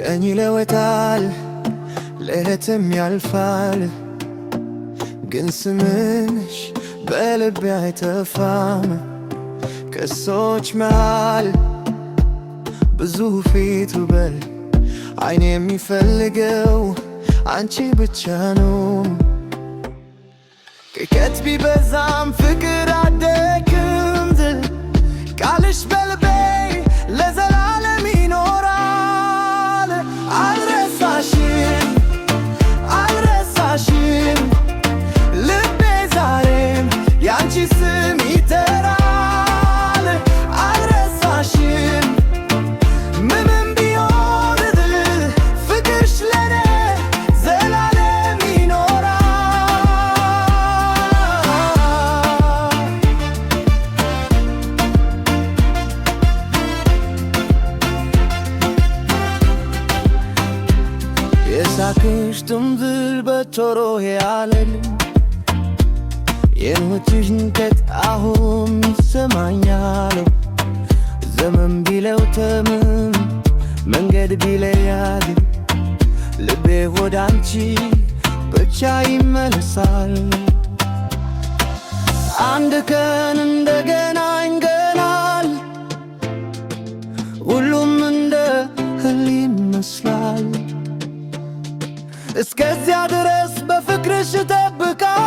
ቀን ይለወጣል ሌሊትም ያልፋል ግን ስምሽ በልቤ አይጠፋም ከሰዎች መሃል ብዙ ፊት ውበል አይኔ የሚፈልገው አንቺ ብቻ ነው ቅዠት ቢበዛም ፍቅር አደክም ቃልሽ በልቤ ለዘላለም ይኖራል አልረሳሽም አልረሳሽም ልቤ ዛሬም ያንቺ ስም ይጠራል አልረሳሽም ምንም ቢሆን ፍቅርሽ ለኔ ዘላለም ይኖራል የሳቅሽ ድምፅ በጆሮ ያለልኝ የሞትሽ ንቀት አሁን ይሰማኛል ዘመን ቢለውጥም መንገድ ቢለያይ ልቤ ወደ አንቺ ብቻ ይመለሳል አንድ ቀን እንደገና ይገናል ሁሉም እንደ ህልም ይመስላል እስከዚያ ድረስ በፍቅርሽ እጠብቃለሁ